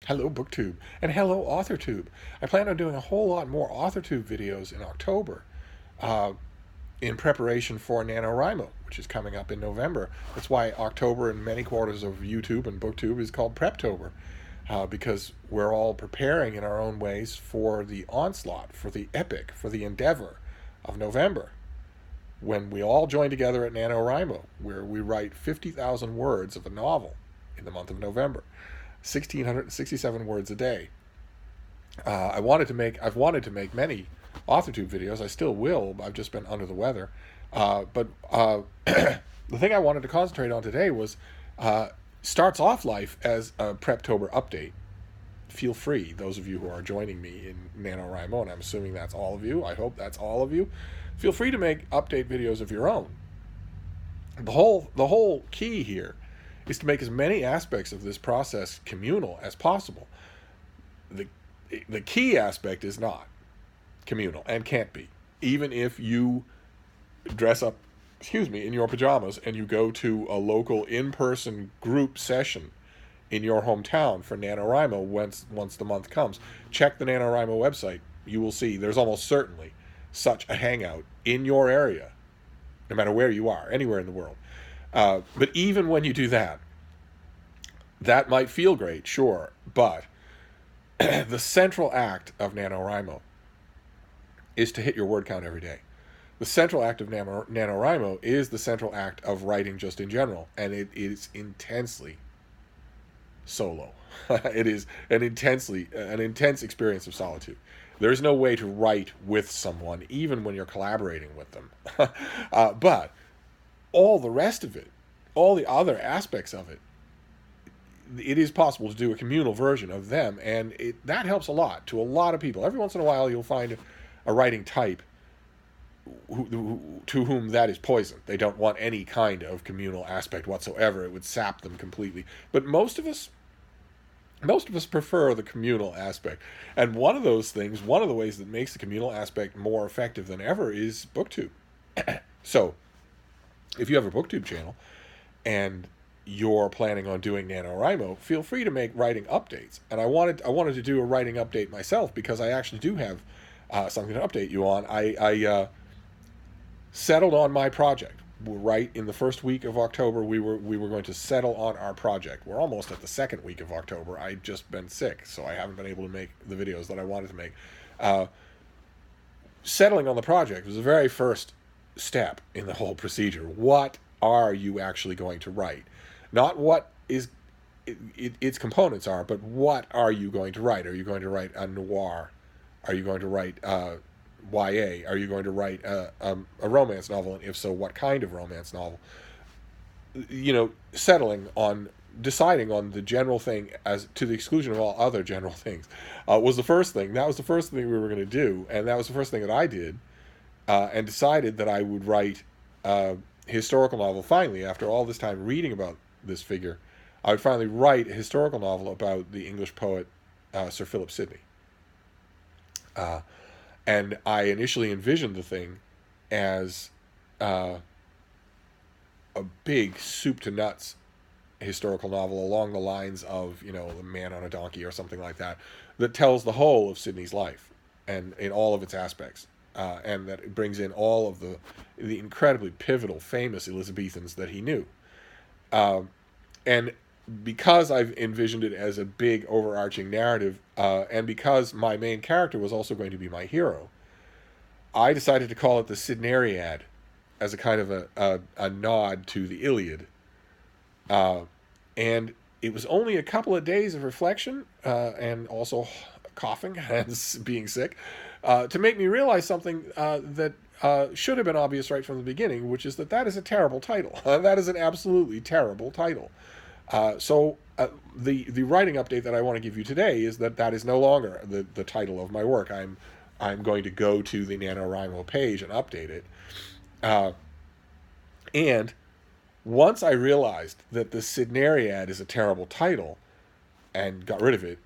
Hello BookTube, and hello AuthorTube. I plan on doing a whole lot more AuthorTube videos in October uh, in preparation for NaNoWriMo, which is coming up in November. That's why October in many quarters of YouTube and BookTube is called Preptober, because we're all preparing in our own ways for the onslaught, for the epic, for the endeavor of November, when we all join together at NaNoWriMo, where we write 50,000 words of a novel in the month of November. 1,667 words a day. I've wanted to make many AuthorTube videos. I still will. I've just been under the weather. But the thing I wanted to concentrate on today was starts off life as a Preptober update. Feel free, those of you who are joining me in NaNoWriMo, and I'm assuming that's all of you. I hope that's all of you. Feel free to make update videos of your own. The whole key here is to make as many aspects of this process communal as possible. The key aspect is not communal and can't be. Even if you dress up, in your pajamas and you go to a local in-person group session in your hometown for NaNoWriMo once the month comes, check the NaNoWriMo website. You will see there's almost certainly such a hangout in your area, no matter where you are, anywhere in the world. But even when you do that, that might feel great, sure, but the central act of NaNoWriMo is to hit your word count every day. The central act of NaNoWriMo is the central act of writing just in general, and it is intensely solo. It is an intense experience of solitude. There is no way to write with someone, even when you're collaborating with them. But all the rest of it, all the other aspects of it, it is possible to do a communal version of them, and that helps a lot to a lot of people. Every once in a while, you'll find a writing type to whom that is poison. They don't want any kind of communal aspect whatsoever. It would sap them completely. But most of us prefer the communal aspect. And one of the ways that makes the communal aspect more effective than ever is BookTube. So, if you have a BookTube channel and you're planning on doing NaNoWriMo, feel free to make writing updates. And I wanted to do a writing update myself because I actually do have something to update you on. I settled on my project. Right in the first week of October, we were going to settle on our project. We're almost at the second week of October. I've just been sick, so I haven't been able to make the videos that I wanted to make. Settling on the project was the very first step in the whole procedure. What are you actually going to write? Not what its components are, but what are you going to write? Are you going to write a noir? Are you going to write YA? Are you going to write a romance novel? And if so, what kind of romance novel? Deciding on the general thing as to the exclusion of all other general things was the first thing. That was the first thing we were going to do, and that was the first thing that I did, and decided that I would write a historical novel. Finally, after all this time reading about this figure, I would finally write a historical novel about the English poet Sir Philip Sidney. And I initially envisioned the thing as a big soup to nuts historical novel along the lines of, The Man on a Donkey or something like that tells the whole of Sidney's life and in all of its aspects, and that it brings in all of the incredibly pivotal, famous Elizabethans that he knew. And because I've envisioned it as a big overarching narrative, and because my main character was also going to be my hero, I decided to call it the Stevereads as a kind of a nod to the Iliad. And it was only a couple of days of reflection, and also coughing and being sick, to make me realize something that should have been obvious right from the beginning, which is that is a terrible title. That is an absolutely terrible title. So the writing update that I want to give you today is that is no longer the title of my work. I'm going to go to the NaNoWriMo page and update it. And once I realized that the Stevereads is a terrible title and got rid of it,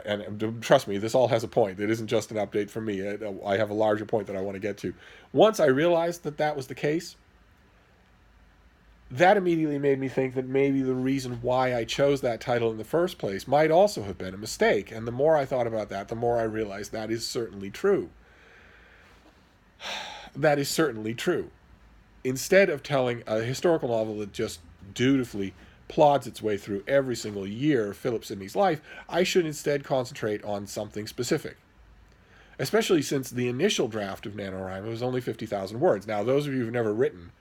and trust me, this all has a point. It isn't just an update for me. I have a larger point that I want to get to. Once I realized that was the case, that immediately made me think that maybe the reason why I chose that title in the first place might also have been a mistake. And the more I thought about that, the more I realized that is certainly true. That is certainly true. Instead of telling a historical novel that just dutifully plods its way through every single year of Philip Sidney's life, I should instead concentrate on something specific. Especially since the initial draft of NaNoWriMo was only 50,000 words. Now, those of you who've never written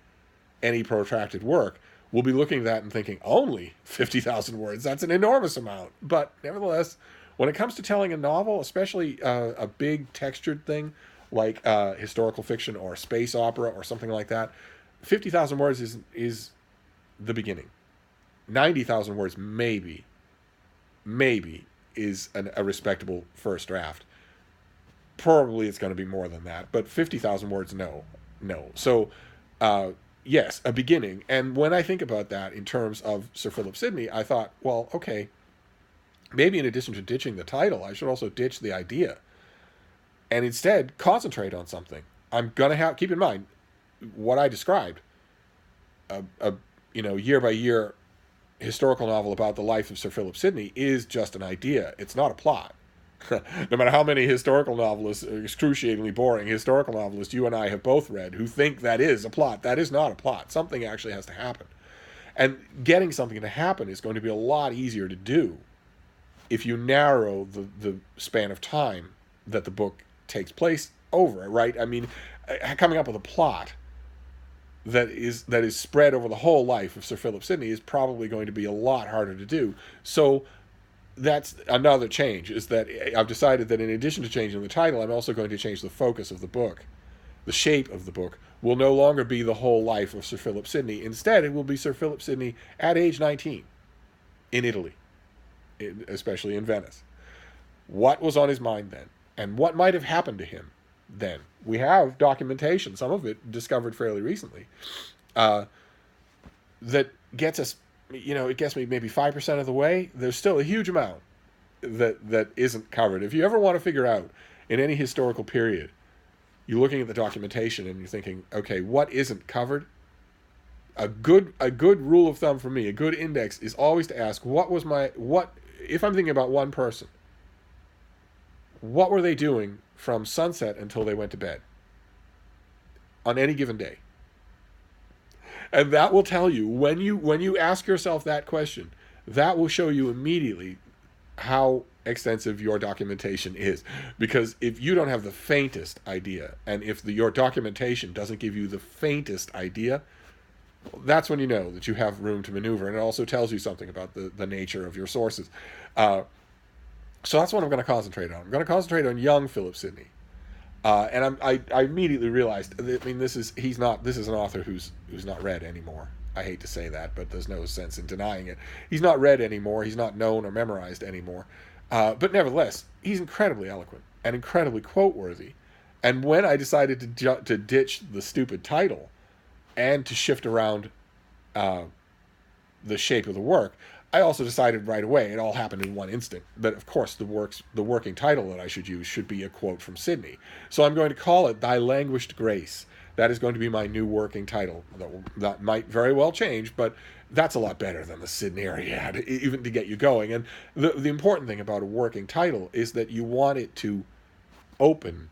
any protracted work will be looking at that and thinking, only 50,000 words, that's an enormous amount. But nevertheless, when it comes to telling a novel, especially a big textured thing like historical fiction or space opera or something like that, 50,000 words is the beginning. 90,000 words maybe is a respectable first draft. Probably it's going to be more than that, but 50,000 words, no. So, yes, a beginning. And when I think about that in terms of Sir Philip Sidney, I thought, well, okay, maybe in addition to ditching the title, I should also ditch the idea and instead concentrate on something. I'm going to have, keep in mind, what I described, a year by year historical novel about the life of Sir Philip Sidney is just an idea. It's not a plot. No matter how many historical novelists, excruciatingly boring historical novelists you and I have both read who think that is a plot, that is not a plot. Something actually has to happen. And getting something to happen is going to be a lot easier to do if you narrow the span of time that the book takes place over, right? I mean, coming up with a plot that is spread over the whole life of Sir Philip Sidney is probably going to be a lot harder to do. So that's another change, is that I've decided that in addition to changing the title, I'm also going to change the focus of the book. The shape of the book will no longer be the whole life of Sir Philip Sidney. Instead, it will be Sir Philip Sidney at age 19 in Italy, especially in Venice. What was on his mind then? And what might have happened to him then? We have documentation, some of it discovered fairly recently, that gets us, it gets me maybe 5% of the way. There's still a huge amount that isn't covered. If you ever want to figure out in any historical period, you're looking at the documentation and you're thinking, okay, what isn't covered? A good rule of thumb for me, a good index, is always to ask, if I'm thinking about one person, what were they doing from sunset until they went to bed on any given day? And that will tell you, when you ask yourself that question, that will show you immediately how extensive your documentation is. Because if you don't have the faintest idea, and if your documentation doesn't give you the faintest idea, that's when you know that you have room to maneuver. And it also tells you something about the nature of your sources. So that's what I'm going to concentrate on. I'm going to concentrate on young Philip Sidney. And I immediately realized, this is an author who's not read anymore. I hate to say that, but there's no sense in denying it. He's not read anymore. He's not known or memorized anymore. But nevertheless, he's incredibly eloquent and incredibly quote-worthy. And when I decided to ditch the stupid title and to shift around the shape of the work, I also decided right away, it all happened in one instant, that of course the working title that I should use should be a quote from Sidney. So I'm going to call it Thy Languished Grace. That is going to be my new working title. That might very well change, but that's a lot better than the Sidneyariad, even to get you going. And the important thing about a working title is that you want it to open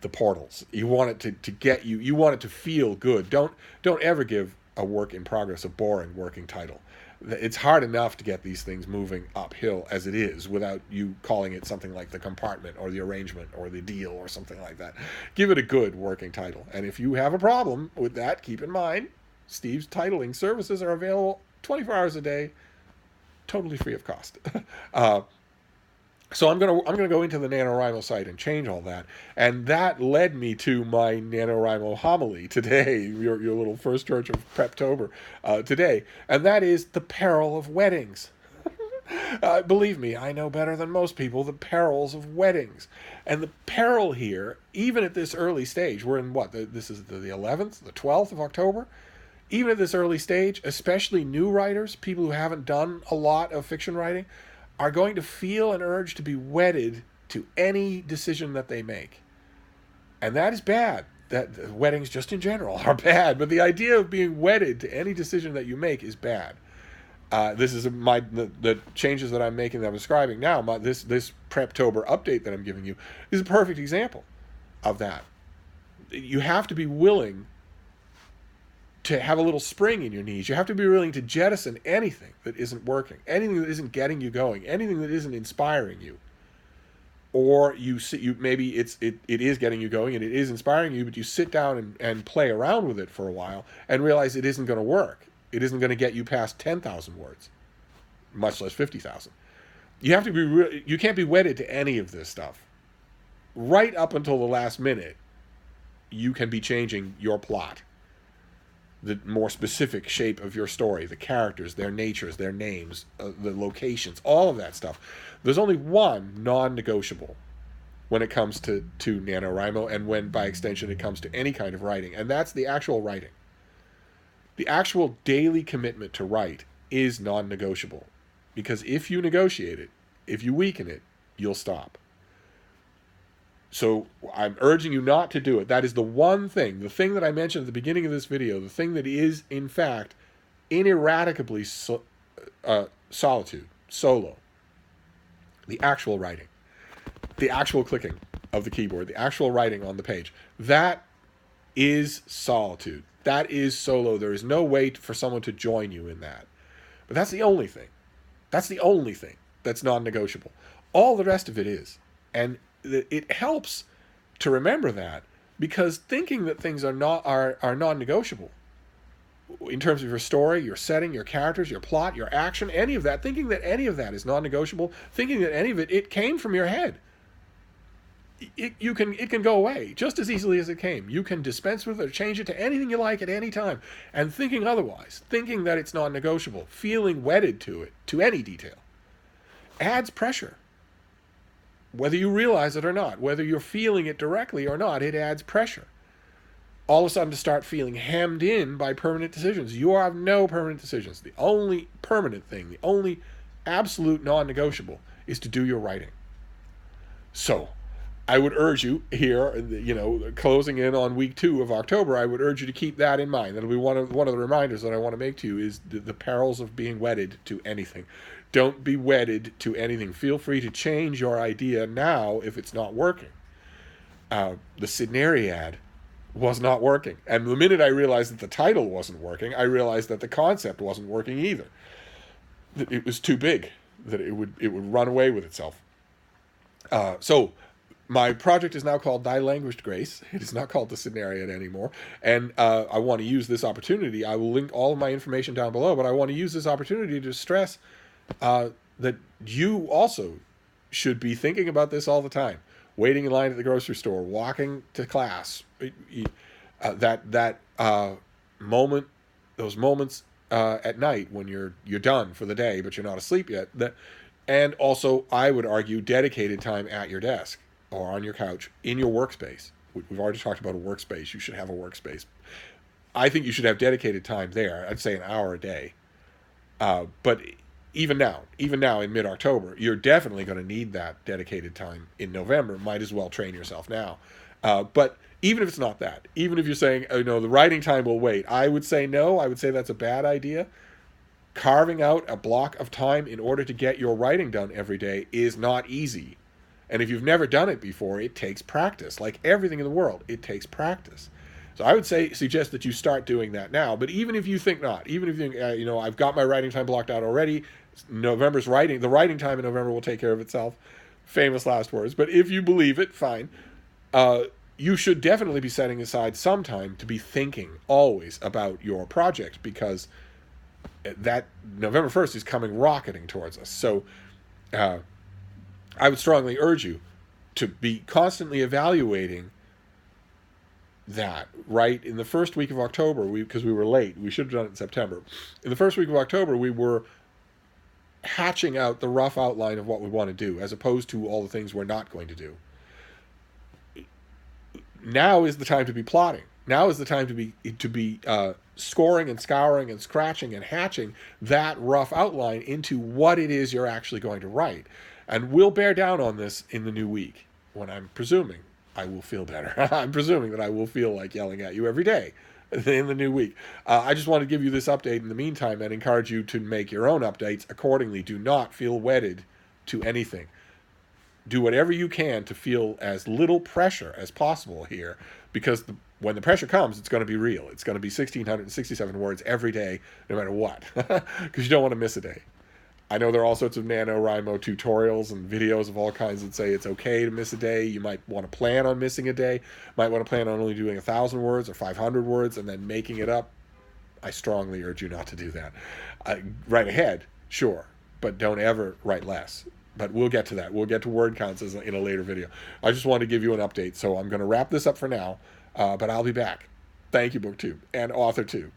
the portals. You want it to get you. You want it to feel good. Don't ever give a work in progress a boring working title. It's hard enough to get these things moving uphill as it is without you calling it something like the compartment or the arrangement or the deal or something like that. Give it a good working title. And if you have a problem with that, keep in mind, Steve's titling services are available 24 hours a day, totally free of cost. So I'm gonna go into the NaNoWriMo site and change all that, and that led me to my NaNoWriMo homily today, your little first church of Preptober today, and that is the peril of weddings. Believe me, I know better than most people the perils of weddings, and the peril here, even at this early stage, we're in this is the 11th, the 12th of October. Even at this early stage, especially new writers, people who haven't done a lot of fiction writing, are going to feel an urge to be wedded to any decision that they make. And that is bad. that weddings just in general are bad, but the idea of being wedded to any decision that you make is bad. This is the changes that I'm making that I'm describing now. This Preptober update that I'm giving you is a perfect example of that. You have to be willing to have a little spring in your knees. You have to be willing to jettison anything that isn't working, anything that isn't getting you going, anything that isn't inspiring you. Or maybe it is getting you going and it is inspiring you, but you sit down and play around with it for a while and realize it isn't going to work. It isn't going to get you past 10,000 words, much less 50,000. You have to be you can't be wedded to any of this stuff. Right up until the last minute, you can be changing your plot, the more specific shape of your story, the characters, their natures, their names, the locations, all of that stuff. There's only one non-negotiable when it comes to NaNoWriMo, and when, by extension, it comes to any kind of writing, and that's the actual writing. The actual daily commitment to write is non-negotiable, because if you negotiate it, if you weaken it, you'll stop. So I'm urging you not to do it. That is the one thing, the thing that I mentioned at the beginning of this video, the thing that is, in fact, ineradicably solitude, solo. The actual writing, the actual clicking of the keyboard, the actual writing on the page. That is solitude. That is solo. There is no way for someone to join you in that. But that's the only thing. That's the only thing that's non-negotiable. All the rest of it is. And it helps to remember that, because thinking that things are non-negotiable in terms of your story, your setting, your characters, your plot, your action, any of that, thinking that any of that is non-negotiable, thinking that any of it came from your head, it can go away just as easily as it came. You can dispense with it or change it to anything you like at any time. And thinking otherwise, thinking that it's non-negotiable, feeling wedded to it, to any detail, adds pressure. Whether you realize it or not, whether you're feeling it directly or not, it adds pressure. All of a sudden to start feeling hemmed in by permanent decisions. You have no permanent decisions. The only permanent thing, the only absolute non-negotiable is to do your writing. So I would urge you here, closing in on week 2 of October, I would urge you to keep that in mind. That'll be one of the reminders that I want to make to you, is the perils of being wedded to anything. Don't be wedded to anything. Feel free to change your idea now if it's not working. The Stevereads was not working. And the minute I realized that the title wasn't working, I realized that the concept wasn't working either. That it was too big, that it would run away with itself. So my project is now called Thy Languished Grace. It is not called the Stevereads anymore. And I want to use this opportunity. I will link all of my information down below, but I want to use this opportunity to stress that you also should be thinking about this all the time. Waiting in line at the grocery store, walking to class, moment, those moments at night when you're done for the day, but you're not asleep yet. And also, I would argue, dedicated time at your desk or on your couch, in your workspace. We've already talked about a workspace. You should have a workspace. I think you should have dedicated time there. I'd say an hour a day. But even now in mid-October, you're definitely going to need that dedicated time in November. Might as well train yourself now. But even if it's not that, even if you're saying, oh, no, the writing time will wait, I would say no. I would say that's a bad idea. Carving out a block of time in order to get your writing done every day is not easy. And if you've never done it before, it takes practice. Like everything in the world, it takes practice. So I would suggest that you start doing that now. But even if you think not, even if you think, I've got my writing time blocked out already, the writing time in November will take care of itself. Famous last words. But if you believe it, fine. You should definitely be setting aside some time to be thinking always about your project, because that November 1st is coming rocketing towards us. So I would strongly urge you to be constantly evaluating that, right? In the first week of October, because we were late, we should have done it in September. In the first week of October, we were hatching out the rough outline of what we want to do, as opposed to all the things we're not going to do. Now is the time to be plotting. Now is the time to be scoring and scouring and scratching and hatching that rough outline into what it is you're actually going to write. And we'll bear down on this in the new week, when I'm presuming I will feel better. I'm presuming that I will feel like yelling at you every day in the new week. I just want to give you this update in the meantime and encourage you to make your own updates accordingly. Do not feel wedded to anything. Do whatever you can to feel as little pressure as possible here, because when the pressure comes, it's going to be real. It's going to be 1,667 words every day, no matter what, because you don't want to miss a day. I know there are all sorts of NaNoWriMo tutorials and videos of all kinds that say it's okay to miss a day. You might want to plan on missing a day. Might want to plan on only doing 1,000 words or 500 words and then making it up. I strongly urge you not to do that. Write ahead, sure, but don't ever write less. But we'll get to that. We'll get to word counts in a later video. I just wanted to give you an update, so I'm going to wrap this up for now, but I'll be back. Thank you, BookTube and AuthorTube.